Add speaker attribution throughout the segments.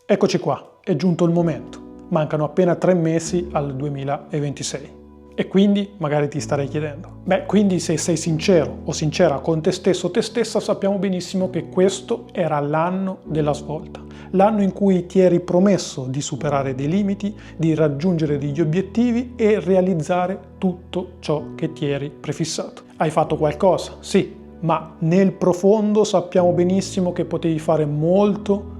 Speaker 1: Eccoci qua, è giunto il momento. Mancano appena 3 mesi al 2026. E quindi magari ti starei chiedendo, quindi se sei sincero o sincera con te stesso o te stessa, sappiamo benissimo che questo era l'anno della svolta. L'anno in cui ti eri promesso di superare dei limiti, di raggiungere degli obiettivi e realizzare tutto ciò che ti eri prefissato. Hai fatto qualcosa? Sì, ma nel profondo sappiamo benissimo che potevi fare molto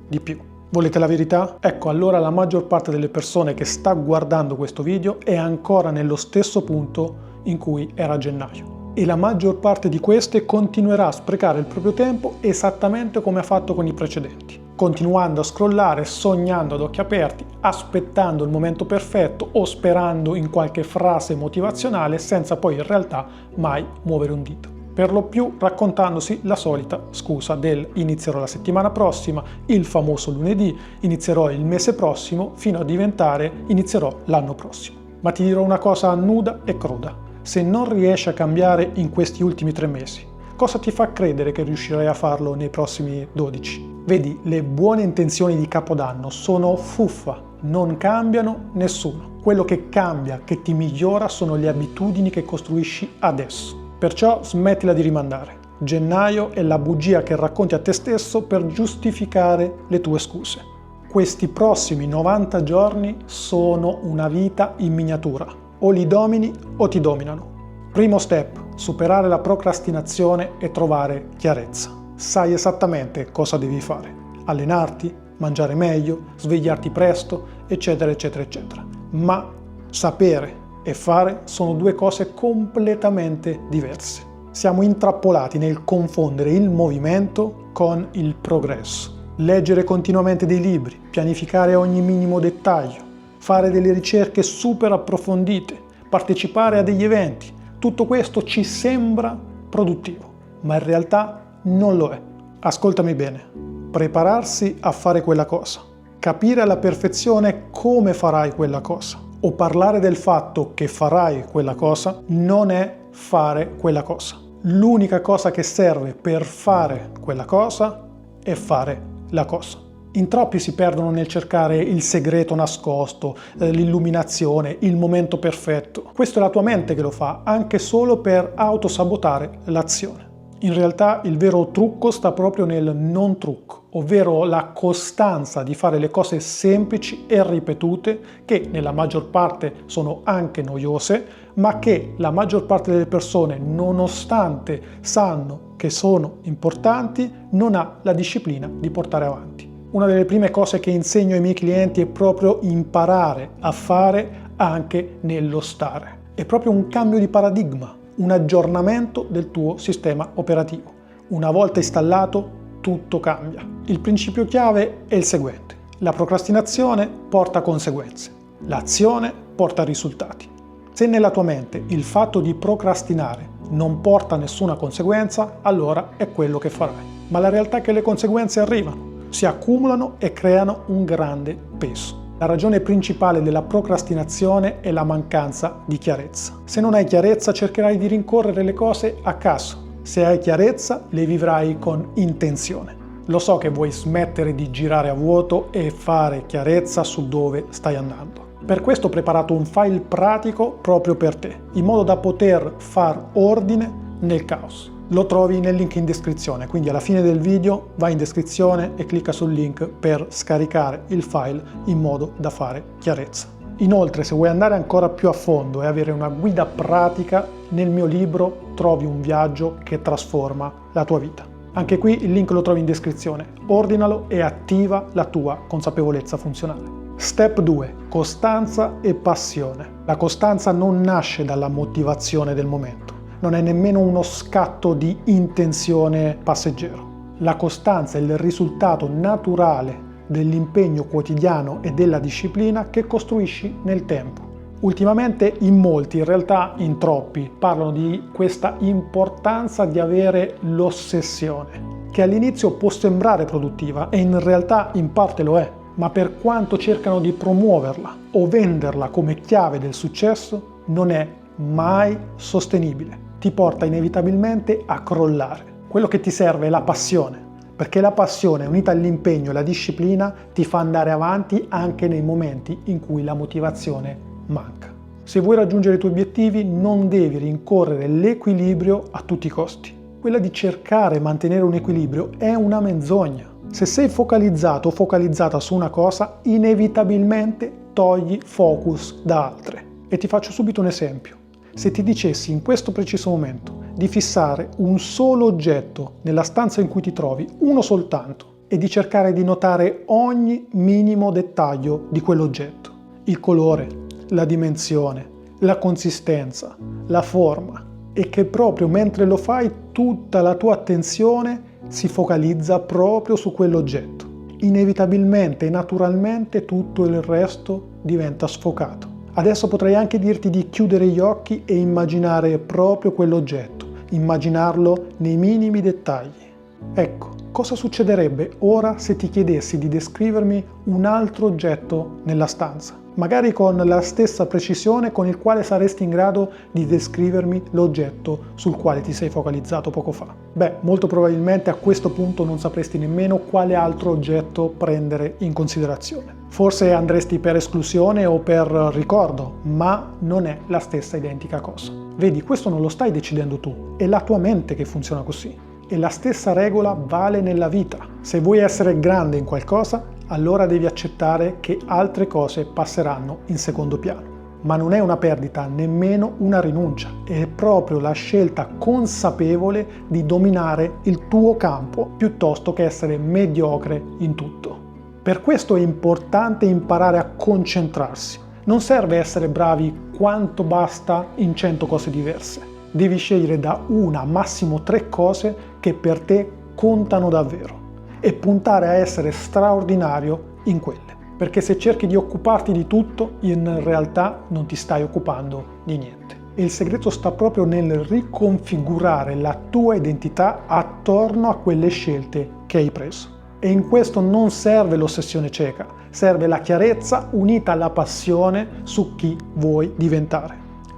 Speaker 1: di più. Volete la verità? Ecco, allora la maggior parte delle persone che sta guardando questo video è ancora nello stesso punto in cui era a gennaio. E la maggior parte di queste continuerà a sprecare il proprio tempo esattamente come ha fatto con i precedenti, continuando a scrollare, sognando ad occhi aperti, aspettando il momento perfetto o sperando in qualche frase motivazionale senza poi in realtà mai muovere un dito. Per lo più raccontandosi la solita scusa del inizierò la settimana prossima, il famoso lunedì, inizierò il mese prossimo, fino a diventare inizierò l'anno prossimo. Ma ti dirò una cosa nuda e cruda: se non riesci a cambiare in questi ultimi 3 mesi, cosa ti fa credere che riuscirai a farlo nei prossimi 12? Vedi, le buone intenzioni di Capodanno sono fuffa, non cambiano nessuno. Quello che cambia, che ti migliora, sono le abitudini che costruisci adesso. Perciò smettila di rimandare. Gennaio è la bugia che racconti a te stesso per giustificare le tue scuse. Questi prossimi 90 giorni sono una vita in miniatura. O li domini o ti dominano. Primo step: superare la procrastinazione e trovare chiarezza. Sai esattamente cosa devi fare. Allenarti, mangiare meglio, svegliarti presto, eccetera, eccetera, eccetera. Ma sapere e fare sono 2 cose completamente diverse. Siamo intrappolati nel confondere il movimento con il progresso. Leggere continuamente dei libri, pianificare ogni minimo dettaglio, fare delle ricerche super approfondite, partecipare a degli eventi, tutto questo ci sembra produttivo, ma in realtà non lo è. Ascoltami bene: prepararsi a fare quella cosa, capire alla perfezione come farai quella cosa, o parlare del fatto che farai quella cosa non è fare quella cosa. L'unica cosa che serve per fare quella cosa è fare la cosa. In troppi si perdono nel cercare il segreto nascosto, l'illuminazione, il momento perfetto. Questo è la tua mente che lo fa, anche solo per autosabotare l'azione. In realtà il vero trucco sta proprio nel non trucco, ovvero la costanza di fare le cose semplici e ripetute, che nella maggior parte sono anche noiose, ma che la maggior parte delle persone, nonostante sanno che sono importanti, non ha la disciplina di portare avanti. Una delle prime cose che insegno ai miei clienti è proprio imparare a fare anche nello stare. È proprio un cambio di paradigma, un aggiornamento del tuo sistema operativo. Una volta installato, tutto cambia. Il principio chiave è il seguente: la procrastinazione porta conseguenze, l'azione porta risultati. Se nella tua mente il fatto di procrastinare non porta nessuna conseguenza, allora è quello che farai. Ma la realtà è che le conseguenze arrivano, si accumulano e creano un grande peso. La ragione principale della procrastinazione è la mancanza di chiarezza. Se non hai chiarezza, cercherai di rincorrere le cose a caso. Se hai chiarezza, le vivrai con intenzione. Lo so che vuoi smettere di girare a vuoto e fare chiarezza su dove stai andando. Per questo ho preparato un file pratico proprio per te, in modo da poter far ordine nel caos. Lo trovi nel link in descrizione, quindi alla fine del video vai in descrizione e clicca sul link per scaricare il file in modo da fare chiarezza. Inoltre, se vuoi andare ancora più a fondo e avere una guida pratica, nel mio libro trovi un viaggio che trasforma la tua vita. Anche qui il link lo trovi in descrizione. Ordinalo e attiva la tua consapevolezza funzionale. Step 2. Costanza e passione. La costanza non nasce dalla motivazione del momento. Non è nemmeno uno scatto di intenzione passeggero. La costanza è il risultato naturale dell'impegno quotidiano e della disciplina che costruisci nel tempo. Ultimamente in molti, in realtà in troppi, parlano di questa importanza di avere l'ossessione, che all'inizio può sembrare produttiva e in realtà in parte lo è, ma per quanto cercano di promuoverla o venderla come chiave del successo, non è mai sostenibile. Ti porta inevitabilmente a crollare. Quello che ti serve è la passione, perché la passione unita all'impegno e alla disciplina ti fa andare avanti anche nei momenti in cui la motivazione manca. Se vuoi raggiungere i tuoi obiettivi non devi rincorrere l'equilibrio a tutti i costi. Quella di cercare e mantenere un equilibrio è una menzogna. Se sei focalizzato o focalizzata su una cosa, inevitabilmente togli focus da altre. E ti faccio subito un esempio. Se ti dicessi in questo preciso momento di fissare un solo oggetto nella stanza in cui ti trovi, uno soltanto, e di cercare di notare ogni minimo dettaglio di quell'oggetto, il colore, la dimensione, la consistenza, la forma, e che proprio mentre lo fai tutta la tua attenzione si focalizza proprio su quell'oggetto. Inevitabilmente e naturalmente tutto il resto diventa sfocato. Adesso potrei anche dirti di chiudere gli occhi e immaginare proprio quell'oggetto, immaginarlo nei minimi dettagli. Ecco, cosa succederebbe ora se ti chiedessi di descrivermi un altro oggetto nella stanza? Magari con la stessa precisione con il quale saresti in grado di descrivermi l'oggetto sul quale ti sei focalizzato poco fa. Beh, molto probabilmente a questo punto non sapresti nemmeno quale altro oggetto prendere in considerazione. Forse andresti per esclusione o per ricordo, ma non è la stessa identica cosa. Vedi, questo non lo stai decidendo tu, è la tua mente che funziona così. E la stessa regola vale nella vita. Se vuoi essere grande in qualcosa, allora devi accettare che altre cose passeranno in secondo piano. Ma non è una perdita, nemmeno una rinuncia, è proprio la scelta consapevole di dominare il tuo campo piuttosto che essere mediocre in tutto. Per questo è importante imparare a concentrarsi. Non serve essere bravi quanto basta in 100 cose diverse. Devi scegliere da una, massimo 3 cose che per te contano davvero e puntare a essere straordinario in quelle. Perché se cerchi di occuparti di tutto, in realtà non ti stai occupando di niente. E il segreto sta proprio nel riconfigurare la tua identità attorno a quelle scelte che hai preso. E in questo non serve l'ossessione cieca, serve la chiarezza unita alla passione su chi vuoi diventare.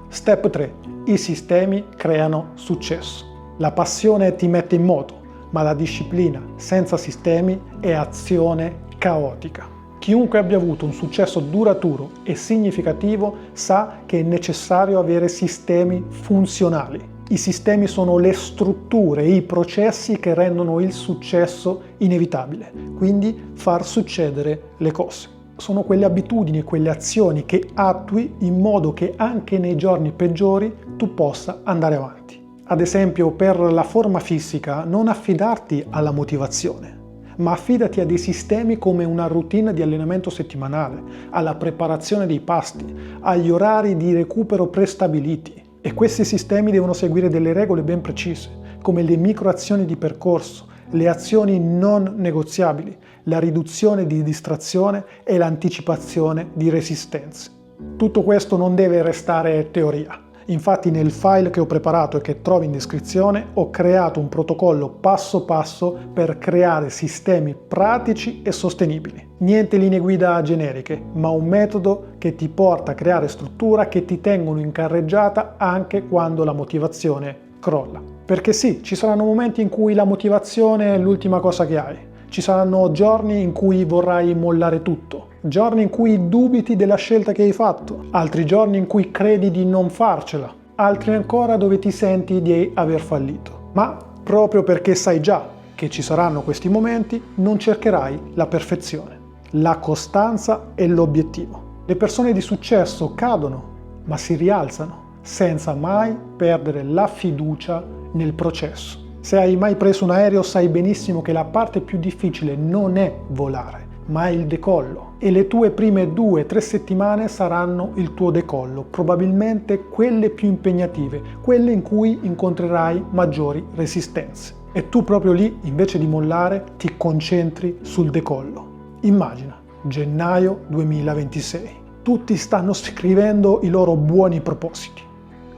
Speaker 1: Step 3. I sistemi creano successo. La passione ti mette in moto, ma la disciplina senza sistemi è azione caotica. Chiunque abbia avuto un successo duraturo e significativo sa che è necessario avere sistemi funzionali. I sistemi sono le strutture e i processi che rendono il successo inevitabile, quindi far succedere le cose. Sono quelle abitudini e quelle azioni che attui in modo che anche nei giorni peggiori tu possa andare avanti. Ad esempio, per la forma fisica non affidarti alla motivazione, ma affidati a dei sistemi come una routine di allenamento settimanale, alla preparazione dei pasti, agli orari di recupero prestabiliti. E questi sistemi devono seguire delle regole ben precise, come le microazioni di percorso, le azioni non negoziabili, la riduzione di distrazione e l'anticipazione di resistenze. Tutto questo non deve restare teoria. Infatti nel file che ho preparato e che trovi in descrizione ho creato un protocollo passo passo per creare sistemi pratici e sostenibili. Niente linee guida generiche, ma un metodo che ti porta a creare struttura che ti tengono in carreggiata anche quando la motivazione crolla. Perché sì, ci saranno momenti in cui la motivazione è l'ultima cosa che hai. Ci saranno giorni in cui vorrai mollare tutto, giorni in cui dubiti della scelta che hai fatto, altri giorni in cui credi di non farcela, altri ancora dove ti senti di aver fallito. Ma proprio perché sai già che ci saranno questi momenti, non cercherai la perfezione. La costanza è l'obiettivo. Le persone di successo cadono, ma si rialzano, senza mai perdere la fiducia nel processo. Se hai mai preso un aereo sai benissimo che la parte più difficile non è volare, ma è il decollo. E le tue prime 2-3 settimane saranno il tuo decollo, probabilmente quelle più impegnative, quelle in cui incontrerai maggiori resistenze. E tu proprio lì, invece di mollare, ti concentri sul decollo. Immagina, gennaio 2026. Tutti stanno scrivendo i loro buoni propositi,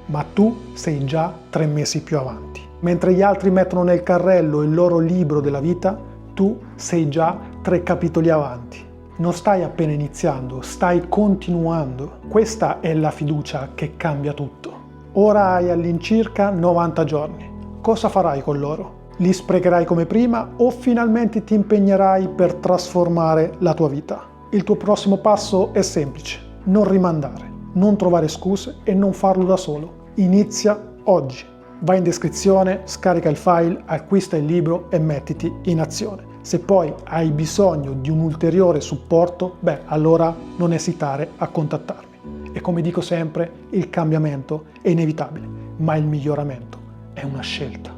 Speaker 1: ma tu sei già 3 mesi più avanti. Mentre gli altri mettono nel carrello il loro libro della vita, tu sei già 3 capitoli avanti. Non stai appena iniziando, stai continuando. Questa è la fiducia che cambia tutto. Ora hai all'incirca 90 giorni. Cosa farai con loro? Li sprecherai come prima o finalmente ti impegnerai per trasformare la tua vita? Il tuo prossimo passo è semplice: non rimandare, non trovare scuse e non farlo da solo. Inizia oggi. Vai in descrizione, scarica il file, acquista il libro e mettiti in azione. Se poi hai bisogno di un ulteriore supporto, allora non esitare a contattarmi. E come dico sempre, il cambiamento è inevitabile, ma il miglioramento è una scelta.